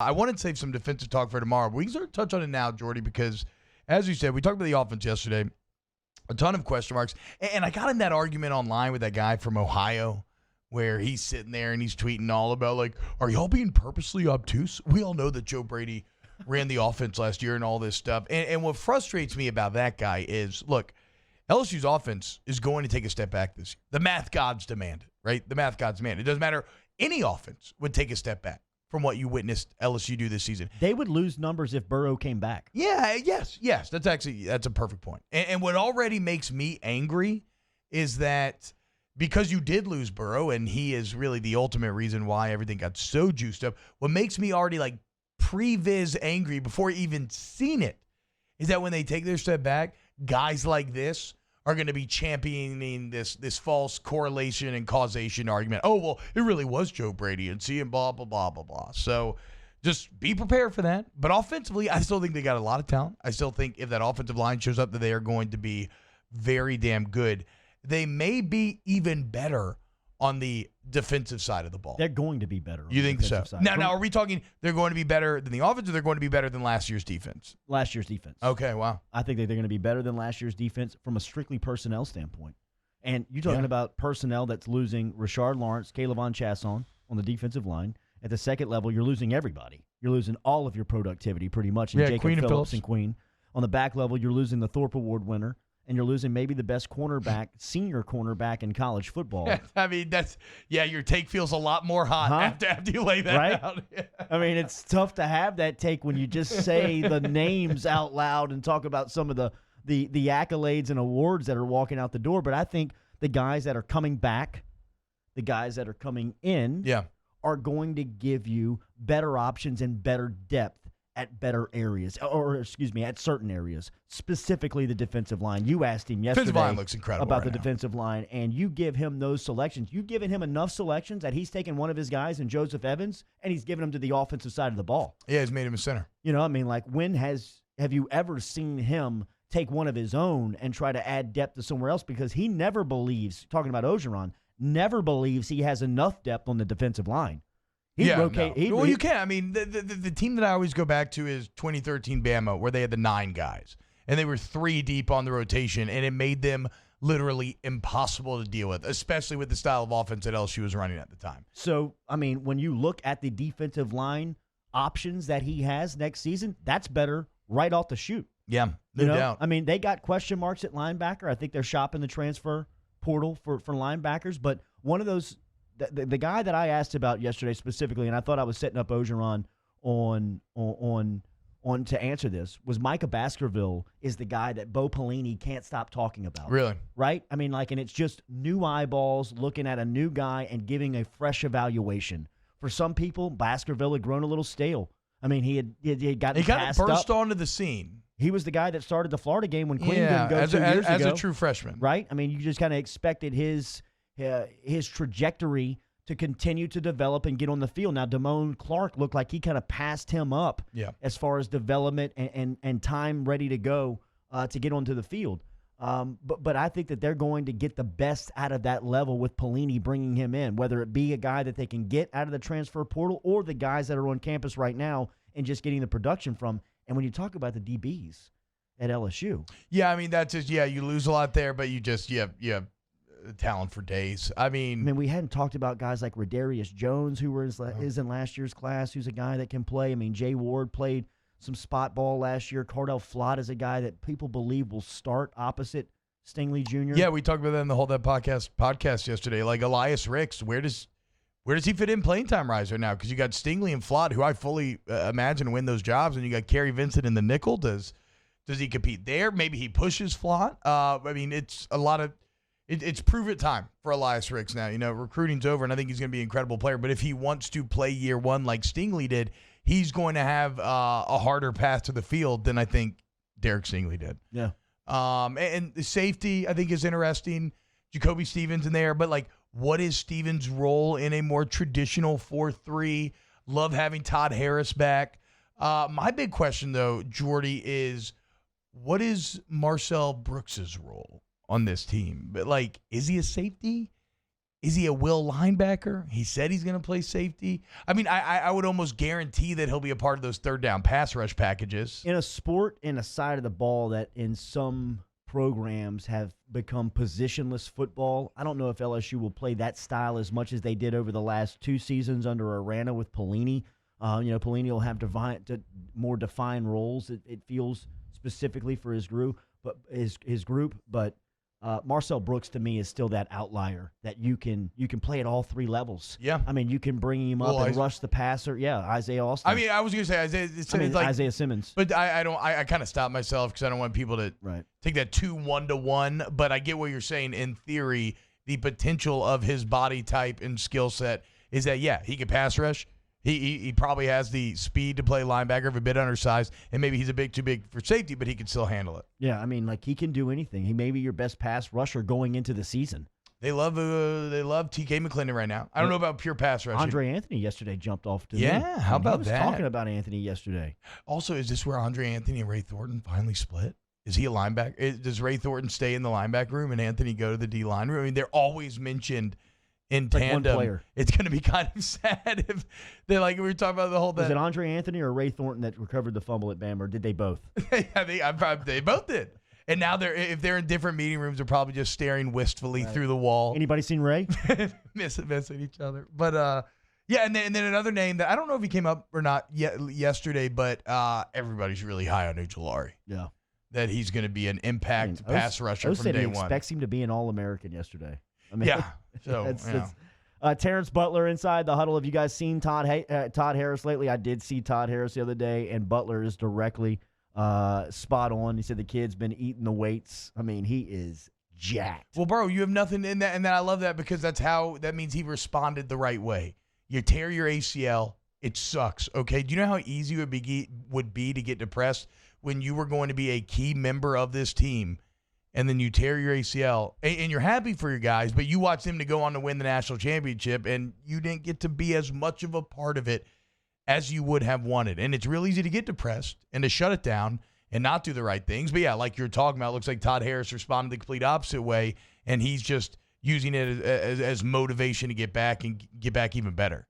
I wanted to save some defensive talk for tomorrow, but we can sort of touch on it now, Jordy, because as you said, we talked about the offense yesterday. A ton of question marks. And I got in that argument online with that guy from Ohio where he's sitting there and he's tweeting all about, like, are y'all being purposely obtuse? We all know that Joe Brady ran the offense last year and all this stuff. And what frustrates me about that guy is, look, LSU's offense is going to take a step back this year. The math gods demand it, right? The math gods demand it. It doesn't matter. Any offense would take a step back from what you witnessed LSU do this season. They would lose numbers if Burrow came back. Yeah, yes. That's a perfect point. And what already makes me angry is that because you did lose Burrow, and he is really the ultimate reason why everything got so juiced up, what makes me already like previs angry before even seen it is that when they take their step back, guys like this are going to be championing this false correlation and causation argument. Oh, well, it really was Joe Brady and seeing blah, blah, blah, blah, blah. So just be prepared for that. But offensively, I still think they got a lot of talent. I still think if that offensive line shows up, that they are going to be very damn good. They may be even better on the defensive side of the ball. They're going to be better. You think so? Now, are we talking they're going to be better than the offense, or they're going to be better than last year's defense? Last year's defense. Okay, wow. I think that they're going to be better than last year's defense from a strictly personnel standpoint. And you're talking about personnel that's losing Rashard Lawrence, Kayvon Chasson on the defensive line. At the second level, you're losing everybody. You're losing all of your productivity pretty much in Jacob Phillips and Queen. On the back level, you're losing the Thorpe Award winner. And you're losing maybe the best cornerback, senior cornerback in college football. I mean, your take feels a lot more hot after you lay that out. I mean, it's tough to have that take when you just say the names out loud and talk about some of the accolades and awards that are walking out the door. But I think the guys that are coming back, the guys that are coming in, are going to give you better options and better depth at better areas, at certain areas, specifically the defensive line. You asked him yesterday defensive line looks incredible about the defensive line, and you give him those selections. You've given him enough selections that he's taken one of his guys in Joseph Evans, and he's given him to the offensive side of the ball. Yeah, he's made him a center. You know, I mean, like, when have you ever seen him take one of his own and try to add depth to somewhere else? Because he never believes, talking about Ogeron, never believes he has enough depth on the defensive line. You can. I mean, the team that I always go back to is 2013 Bama, where they had the 9 guys, and they were 3 deep on the rotation, and it made them literally impossible to deal with, especially with the style of offense that LSU was running at the time. So, I mean, when you look at the defensive line options that he has next season, that's better right off the chute. Yeah, no doubt. I mean, they got question marks at linebacker. I think they're shopping the transfer portal for linebackers, but one of those – The guy that I asked about yesterday specifically, and I thought I was setting up Ogeron on to answer this, was Micah Baskerville is the guy that Bo Pelini can't stop talking about. Really? Right? I mean, like, and it's just new eyeballs looking at a new guy and giving a fresh evaluation. For some people, Baskerville had grown a little stale. I mean, he had gotten passed up. He burst onto the scene. He was the guy that started the Florida game when Quinn didn't go 2 years ago. As a true freshman. Right? I mean, you just kind of expected his trajectory to continue to develop and get on the field. Now, Damone Clark looked like he kind of passed him up as far as development and time ready to go to get onto the field. But I think that they're going to get the best out of that level with Pelini bringing him in, whether it be a guy that they can get out of the transfer portal or the guys that are on campus right now and just getting the production from. And when you talk about the DBs at LSU. Yeah, I mean, that's just, you lose a lot there, but you have talent for days. I mean, we hadn't talked about guys like Radarius Jones, who is in last year's class, who's a guy that can play. I mean, Jay Ward played some spot ball last year. Cardell Flott is a guy that people believe will start opposite Stingley Jr. Yeah, we talked about that in the whole podcast yesterday. Like Elias Ricks, where does he fit in playing time riser now? Because you got Stingley and Flott, who I fully imagine win those jobs, and you got Kerry Vincent in the nickel. Does he compete there? Maybe he pushes Flott. I mean, it's a lot of. It's prove it time for Elias Ricks now. You know, recruiting's over, and I think he's going to be an incredible player. But if he wants to play year one like Stingley did, he's going to have a harder path to the field than I think Derek Stingley did. Yeah. And the safety, I think, is interesting. Jacoby Stevens in there. But, like, what is Stevens' role in a more traditional 4-3? Love having Todd Harris back. My big question, though, Jordy, is what is Marcel Brooks' role on this team? But, like, is he a safety? Is he a will linebacker? He said he's going to play safety. I mean, I would almost guarantee that he'll be a part of those third down pass rush packages. In a sport, in a side of the ball that in some programs have become positionless football, I don't know if LSU will play that style as much as they did over the last 2 seasons under Arana with Pelini. Pelini will have more defined roles, it feels, specifically for his group. But Marcel Brooks, to me, is still that outlier that you can play at all 3 levels. Yeah. I mean, you can bring him up and rush the passer. Yeah, Isaiah Austin. I mean, I was going to say Isaiah Simmons. But I kind of stopped myself because I don't want people to take that too 1-to-1. But I get what you're saying. In theory, the potential of his body type and skill set is that, yeah, he can pass rush. He probably has the speed to play linebacker, if a bit undersized, and maybe he's a bit too big for safety, but he can still handle it. Yeah, I mean, like, he can do anything. He may be your best pass rusher going into the season. They love TK McClendon right now. I don't know about pure pass rushing. Andre Anthony yesterday jumped off to me. Yeah, how about that? Talking about Anthony yesterday. Also, is this where Andre Anthony and Ray Thornton finally split? Is he a linebacker? Does Ray Thornton stay in the linebacker room and Anthony go to the D-line room? I mean, they're always mentioned in tandem. One player. It's going to be kind of sad if they're like, we were talking about the whole thing. Was it Andre Anthony or Ray Thornton that recovered the fumble at Bama, or did they both? Yeah, they both did. And now if they're in different meeting rooms, they're probably just staring wistfully through the wall. Anybody seen Ray? missing each other. But yeah, and then another name that I don't know if he came up or not yesterday, but everybody's really high on Ujulari. Yeah. That he's going to be an impact pass rusher from day one. Expects him to be an All-American yesterday. I mean, yeah. So, Terrence Butler inside the huddle. Have you guys seen Todd Harris lately? I did see Todd Harris the other day, and Butler is directly spot on. He said the kid's been eating the weights. I mean, he is jacked. Well, bro, you have nothing in that, and I love that because that means he responded the right way. You tear your ACL, it sucks. Okay, do you know how easy it would be to get depressed when you were going to be a key member of this team? And then you tear your ACL, and you're happy for your guys, but you watch them to go on to win the national championship, and you didn't get to be as much of a part of it as you would have wanted. And it's real easy to get depressed and to shut it down and not do the right things. But, yeah, like you're talking about, it looks like Todd Harris responded the complete opposite way, and he's just using it as motivation to get back and get back even better.